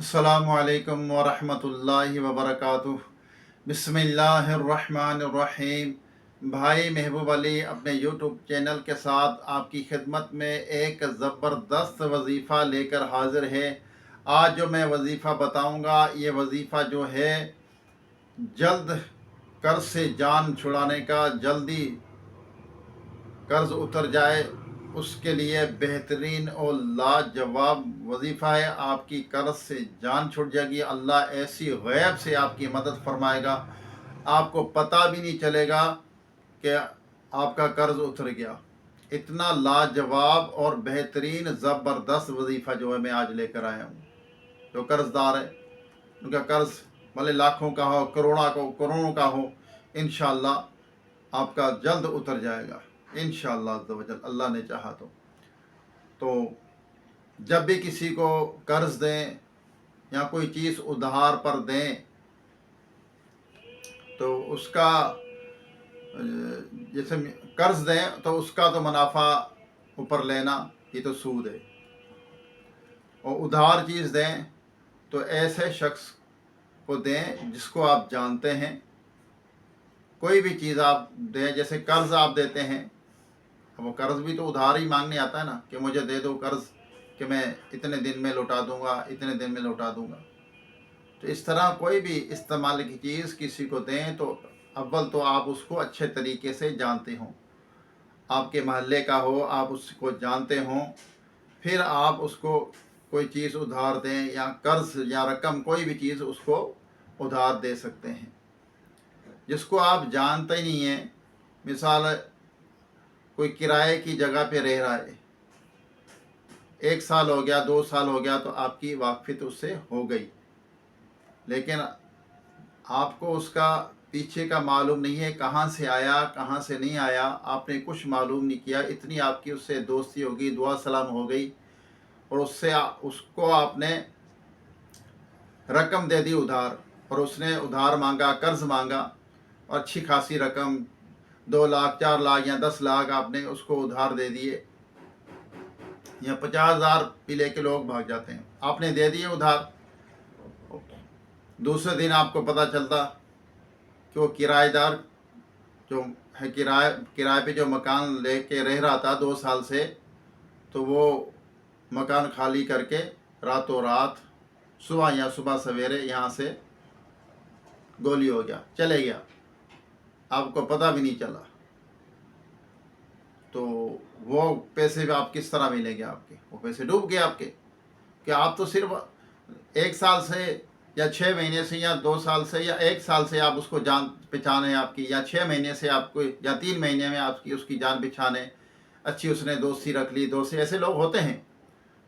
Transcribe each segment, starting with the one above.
अस्सलामुअलैकुम वरहमतुल्लाहि वबरकातुह। बिस्मिल्लाहिर्रहमानिर्रहीम। भाई महबूब अली अपने यूट्यूब चैनल के साथ आपकी खिदमत में एक ज़बरदस्त वजीफ़ा लेकर हाज़िर है। आज जो मैं वजीफ़ा बताऊंगा, ये वजीफ़ा जो है जल्द कर्ज से जान छुड़ाने का, जल्दी कर्ज उतर जाए उसके लिए बेहतरीन और लाजवाब वजीफ़ा है। आपकी कर्ज से जान छूट जाएगी। अल्लाह ऐसी गैब से आपकी मदद फरमाएगा, आपको पता भी नहीं चलेगा कि आपका कर्ज उतर गया। इतना लाजवाब और बेहतरीन ज़बरदस्त वजीफ़ा जो है मैं आज लेकर आया हूँ। जो कर्जदार है उनका कर्ज भले लाखों का हो, करोड़ों का हो, इंशाअल्लाह आपका जल्द उतर जाएगा इंशाअल्लाह अज़्ज़ व जल, अल्लाह ने चाहा तो जब भी किसी को कर्ज दें या कोई चीज़ उधार पर दें तो उसका जैसे कर्ज दें तो उसका तो मुनाफा ऊपर लेना, ये तो सूद है। और उधार चीज़ दें तो ऐसे शख्स को दें जिसको आप जानते हैं। कोई भी चीज़ आप दें, जैसे कर्ज आप देते हैं, वो कर्ज भी तो उधार ही मांगने आता है ना, कि मुझे दे दो कर्ज कि मैं इतने दिन में लौटा दूंगा, इतने दिन में लौटा दूंगा। तो इस तरह कोई भी इस्तेमाल की चीज़ किसी को दें तो अव्वल तो आप उसको अच्छे तरीके से जानते हों, आपके महल्ले का हो, आप उसको जानते हों, फिर आप उसको कोई चीज़ उधार दें या कर्ज या रकम कोई भी चीज़ उसको उधार दे सकते हैं। जिसको आप जानते ही नहीं हैं, मिसाल कोई किराए की जगह पे रह रहा है, 1 साल हो गया, 2 साल हो गया, तो आपकी वाकफित उससे हो गई, लेकिन आपको उसका पीछे का मालूम नहीं है, कहाँ से आया कहाँ से नहीं आया, आपने कुछ मालूम नहीं किया। इतनी आपकी उससे दोस्ती हो गई, दुआ सलाम हो गई, और उसको आपने रकम दे दी उधार, और उसने उधार मांगा, कर्ज मांगा, और अच्छी खासी रकम 2 लाख 4 लाख या 10 लाख आपने उसको उधार दे दिए, या 50,000 भी लेके लोग भाग जाते हैं। आपने दे दिए उधार, दूसरे दिन आपको पता चलता कि वो किराएदार जो है, किराए पे जो मकान लेके रह रहा था 2 साल से, तो वो मकान खाली करके रातों रात सुबह सवेरे यहाँ से गोली हो गया, चले गया, आपको पता भी नहीं चला। तो वो पैसे भी आप किस तरह मिलेंगे? आपके वो पैसे डूब गए आपके, कि आप तो सिर्फ 1 साल से या 6 महीने से या 2 साल से या 1 साल से आप उसको जान पहचान है आपकी, या 6 महीने से आपको, या 3 महीने में आपकी उसकी जान पहचान है, अच्छी उसने दोस्ती रख ली, दोस्ती, ऐसे लोग होते हैं।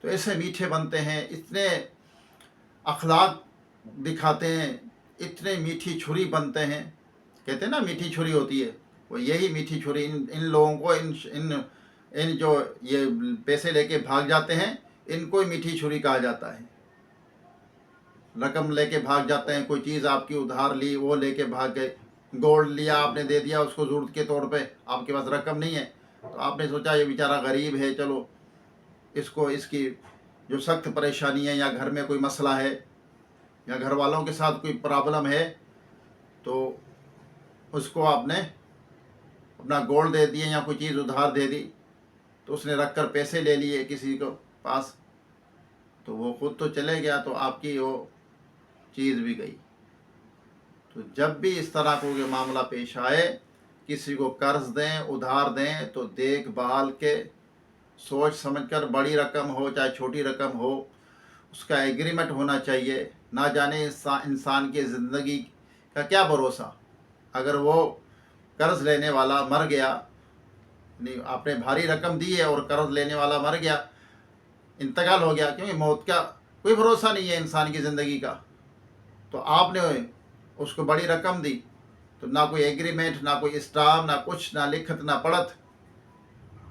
तो ऐसे मीठे बनते हैं, इतने अखलाक दिखाते हैं, इतने मीठी छुरी बनते हैं। कहते हैं ना मीठी छुरी होती है, वो यही मीठी छुरी इन लोगों को, इन इन इन जो ये पैसे लेके भाग जाते हैं, इनको ही मीठी छुरी कहा जाता है। रकम लेके भाग जाते हैं, कोई चीज़ आपकी उधार ली, वो लेके भाग गए। गोल्ड लिया आपने, दे दिया उसको ज़रूरत के तौर पे, आपके पास रकम नहीं है, तो आपने सोचा ये बेचारा गरीब है, चलो इसको, इसकी जो सख्त परेशानी है, या घर में कोई मसला है, या घर वालों के साथ कोई प्रॉब्लम है, तो उसको आपने अपना गोल्ड दे दिए या कोई चीज़ उधार दे दी, तो उसने रख कर पैसे ले लिए किसी को पास, तो वो खुद तो चले गया, तो आपकी वो चीज़ भी गई। तो जब भी इस तरह को ये मामला पेश आए, किसी को कर्ज दें, उधार दें, तो देखभाल के, सोच समझकर, बड़ी रकम हो चाहे छोटी रकम हो, उसका एग्रीमेंट होना चाहिए। ना जाने इंसान की ज़िंदगी का क्या भरोसा, अगर वो कर्ज लेने वाला मर गया, नहीं आपने भारी रकम दी है और कर्ज लेने वाला मर गया, इंतकाल हो गया, क्योंकि मौत का कोई भरोसा नहीं है इंसान की ज़िंदगी का, तो आपने उसको बड़ी रकम दी, तो ना कोई एग्रीमेंट, ना कोई स्टाम्प, ना कुछ, ना लिखत ना पढ़त,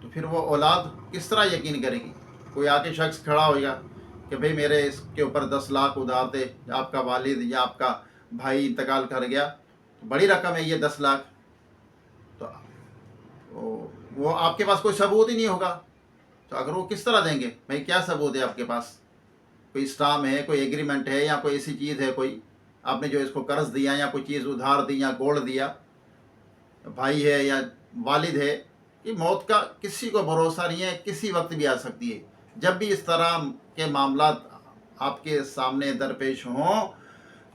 तो फिर वो औलाद किस तरह यकीन करेगी? कोई आके शख्स खड़ा होगा कि भाई मेरे इसके ऊपर 10 लाख उधार दे, आपका वालिद या आपका भाई इंतकाल कर गया, तो बड़ी रकम है ये 10 लाख, तो वो आपके पास कोई सबूत ही नहीं होगा, तो अगर वो किस तरह देंगे? भाई क्या सबूत है आपके पास? कोई स्टाम्प है, कोई एग्रीमेंट है, या कोई ऐसी चीज़ है, कोई आपने जो इसको कर्ज दिया या कोई चीज़ उधार दी या गोल्ड दिया, भाई है या वालिद है, कि मौत का किसी को भरोसा नहीं है, किसी वक्त भी आ सकती है। जब भी इस तरह के मामलात आपके सामने दरपेश हों,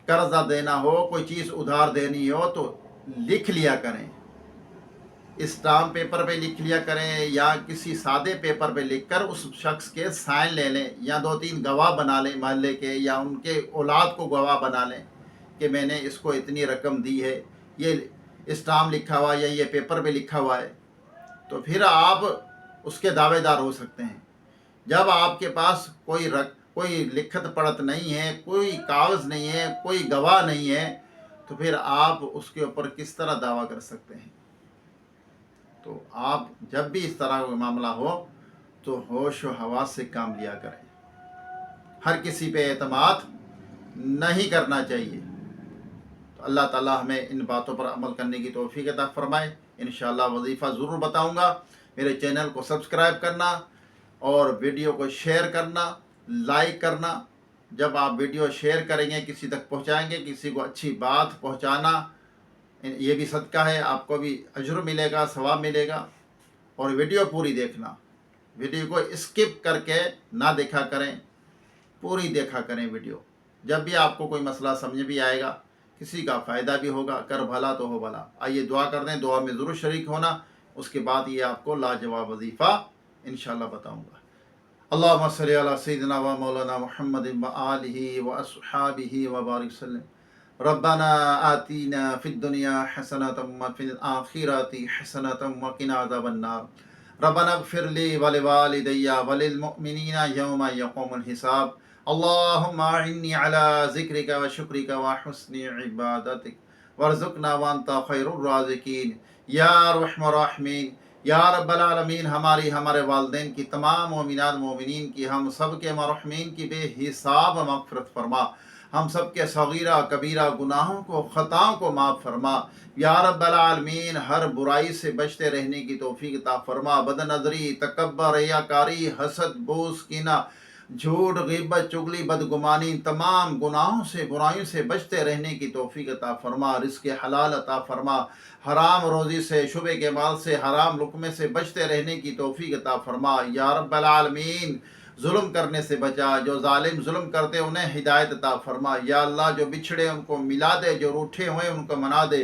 कर्जा देना हो, कोई चीज़ उधार देनी हो, तो लिख लिया करें। स्टाम्प पेपर पे लिख लिया करें, या किसी सादे पेपर पे लिखकर उस शख्स के साइन ले लें, या 2-3 गवाह बना लें मोहल्ले के, या उनके औलाद को गवाह बना लें कि मैंने इसको इतनी रकम दी है, ये स्टाम्प लिखा हुआ है या ये पेपर पे लिखा हुआ है। तो फिर आप उसके दावेदार हो सकते हैं। जब आपके पास कोई लिखत पढ़त नहीं है, कोई कागज़ नहीं है, कोई गवाह नहीं है, तो फिर आप उसके ऊपर किस तरह दावा कर सकते हैं। तो आप जब भी इस तरह का मामला हो तो होश व हवास से काम लिया करें। हर किसी पे एतमाद नहीं करना चाहिए। तो अल्लाह ताला हमें इन बातों पर अमल करने की तौफीक अता फरमाए। इंशाअल्लाह वजीफ़ा ज़रूर बताऊंगा। मेरे चैनल को सब्सक्राइब करना और वीडियो को शेयर करना, लाइक करना। जब आप वीडियो शेयर करेंगे, किसी तक पहुंचाएंगे, किसी को अच्छी बात पहुंचाना, ये भी सदका है, आपको भी अजर मिलेगा, सवाब मिलेगा। और वीडियो पूरी देखना, वीडियो को स्किप करके ना देखा करें, पूरी देखा करें वीडियो। जब भी आपको कोई मसला समझ भी आएगा, किसी का फ़ायदा भी होगा, कर भला तो हो भला। आइए दुआ कर दें, दुआ में ज़रूर शरीक होना। उसके बाद ये आपको लाजवाब वजीफ़ा इंशाअल्लाह बताऊँगा। अल्लाहुम्मा सल्ली अला सय्यिदिना व मौलाना मुहम्मदिन व आलिहि व अस्हाबिहि व बारिक वसल्लम। रब्बना आतीना फिद दुनिया हसनतम व फिल आखिरति हसनतम व क़िना अज़ाबन्नार। रब्बना इग़फ़िर ली व लिवालिदैया व लिल मुअमिनीना यौमा यक़ूमुल हिसाब। अल्लाहुम्मा इन्नी अला ज़िक्रिका व शुक्रिका व हुस्नि इबादतिक वरज़ुक़ना व अंता खैरुर राज़िकीन। या रहमान रहीम, या रब्बल आलमीन, हमारे वालिदैन की, तमाम मोमिनात मोमिनीन की, हम सब के मरहूमीन की बेहिसाब मग़फ़िरत फरमा। हम सब के सगीरा कबीरा गुनाहों को, ख़ताओं को माफ़ फरमा। या रब्बल आलमीन, हर बुराई से बचते रहने की तौफ़ीक़ अता फरमा। बदनज़री, तकब्बर, रियाकारी, हसद, बोस, कीना, झूठ, ग़ीबत, चुगली, बदगुमानी, तमाम गुनाहों से, बुराइयों से बचते रहने की तौफ़ीक़ अता फरमा। रिज़्क़ हलाल अता फरमा। हराम रोज़ी से, शुबे के माल से, हराम लुक़मे से बचते रहने की तौफ़ीक़ अता फरमा। या रब्बल आलमीन, जुल्म करने से बचा। जो जालिम जुल्म करते उन्हें हिदायत अता फरमा। या अल्लाह, जो बिछड़े उनको मिला दे, जो रूठे हुए उनको मना दे,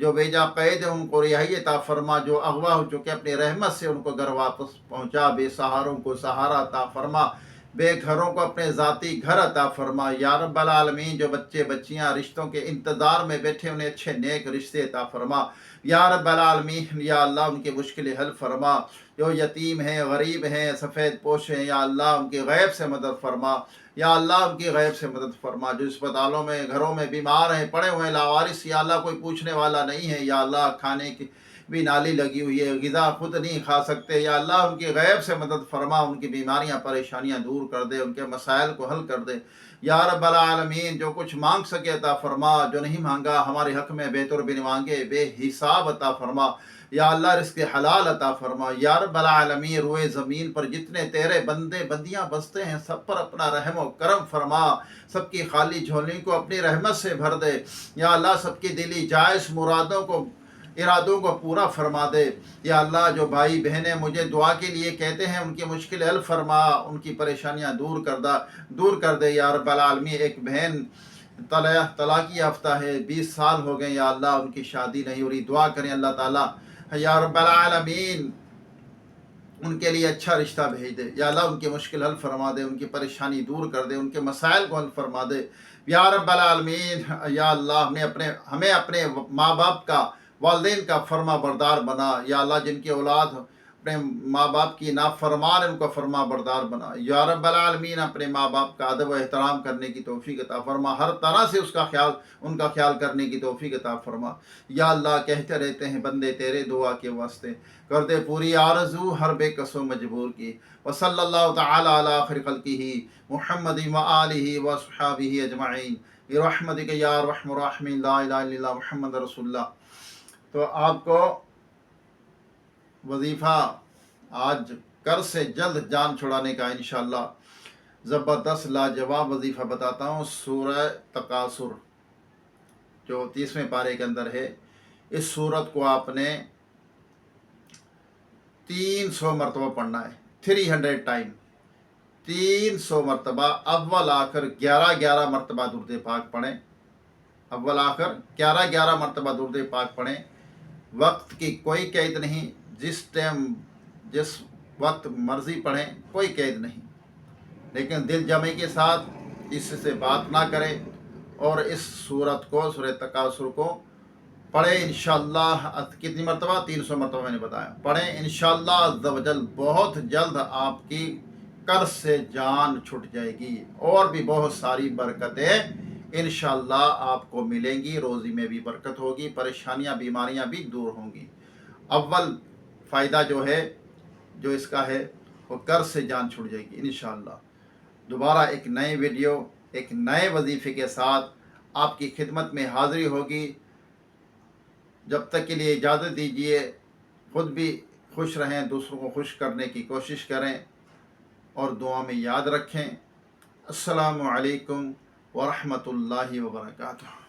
जो बेजा कैद है उनको रिहाई अता फरमा। जो अगवा हो चुके अपनी रहमत से उनको घर वापस पहुँचा। बेसहारों को सहारा अता फरमा। बेघरों को अपने ज़ाती घर अता फरमा। या रब्बल आलमीन, जो बच्चे बच्चियाँ रिश्तों के इंतज़ार में बैठे, उन्हें अच्छे नेक रिश्ते अता फरमा। या रब्बल आलमीन, या अल्लाह, उनकी मुश्किलें हल फरमा। जो यतीम हैं, गरीब हैं, सफ़ेद पोश हैं, या अल्लाह उनकी गैब से मदद फरमा। या अल्लाह उनकी गैब से मदद फरमा। जो अस्पतालों में, घरों में बीमार हैं, पड़े हुए हैं लावारिस, या अल्लाह कोई पूछने वाला नहीं है। या अल्लाह, खाने की भी नाली लगी हुई है, ग़िज़ा खुद नहीं खा सकते। या अल्लाह उनकी गैब से मदद फरमा। उनकी बीमारियां, परेशानियां दूर कर दे, उनके मसाइल को हल कर दे। या रब्बल आलमीन, जो कुछ मांग सके अता फरमा, जो नहीं मांगा हमारे हक़ में बेतुर बिन मांगे बेहिसाब अता फरमा। या अल्लाह, रिज़्क़ हलाल अता फरमा। या रब्बल आलमीन, रोए ज़मीन पर जितने तेरे बंदे बंदियां बसते हैं, सब पर अपना रहम व करम फरमा। सबकी खाली झोली को अपनी रहमत से भर दे। या अल्लाह, सबकी दिली जायज़ मुरादों को, इरादों को पूरा फरमा दे। या अल्लाह, जो भाई बहनें मुझे दुआ के लिए कहते हैं, उनकी मुश्किल हल फरमा, उनकी परेशानियां दूर कर दे। या रब्बल आलमीन, एक बहन तलाक़ी याफ्ता है, 20 साल हो गए। या अल्लाह, उनकी शादी नहीं हो रही, दुआ करें अल्लाह ताला, या रब्बल आलमीन, उनके लिए अच्छा रिश्ता भेज दे। या अल्लाह, उनकी मुश्किल हल फरमा दे, उनकी परेशानी दूर कर दे, उनके मसाइल को हल फरमा दे। या रब्बल आलमीन, या अल्लाह, हमें अपने माँ बाप का, वालिदैन का फर्मा बरदार बना। या अल्लाह, जिनकी औलाद अपने माँ बाप की नाफरमान है, उनको फर्मा बरदार बना। या रब्बल आलमीन, अपने माँ बाप का अदब व एहतराम करने की तौफीक अता फरमा। हर तरह से उनका ख्याल करने की तौफीक अता फरमा। या अल्लाह, कहते रहते हैं बंदे तेरे, दुआ के वास्ते कर दे पूरी आरज़ू हर बेकसो मजबूर की। व सल्लल्लाहु तआला अला खैर खल्क़िही मुहम्मदिन व आलिहि व अस्हाबिही अजमईन बिरहमतिक या अरहमर राहिमीन। ला इलाहा इल्लल्लाह मुहम्मद रसूलुल्लाह। तो आपको वजीफ़ा आज कर्ज से जल्द जान छुड़ाने का इंशाअल्लाह ज़बरदस्त लाजवाब वजीफ़ा बताता हूँ। सूरह तकासुर जो 30वें पारे के अंदर है, इस सूरत को आपने 300 मरतबा पढ़ना है, 300 टाइम, 300 मरतबा। अव्वल आखिर 11-11 मरतबा दुरूद पाक पढ़ें। अव्वल आखिर 11-11 मरतबा दुरूद पाक पढ़ें। वक्त की कोई कैद नहीं, जिस टाइम जिस वक्त मर्ज़ी पढ़ें, कोई कैद नहीं, लेकिन दिल जमे के साथ इससे बात ना करें। और इस सूरत को, सूरह तकासुर को पढ़ें इंशाअल्लाह। कितनी मरतबा? 300 मरतबा मैंने बताया। पढ़ें इंशाअल्लाह अज़्ज़ व जल, बहुत जल्द आपकी कर्ज से जान छूट जाएगी और भी बहुत सारी बरकतें इंशाअल्लाह आपको मिलेंगी। रोज़ी में भी बरकत होगी, परेशानियां बीमारियां भी दूर होंगी। अव्वल फ़ायदा जो है, जो इसका है, वो कर्ज से जान छूट जाएगी इंशाअल्लाह। दोबारा एक नए वीडियो, एक नए वजीफ़े के साथ आपकी खिदमत में हाज़िरी होगी। जब तक के लिए इजाज़त दीजिए। ख़ुद भी खुश रहें, दूसरों को खुश करने की कोशिश करें और दुआ में याद रखें। अस्सलामु अलैकुम व रहमतुल्लाहि व बरकातुहू।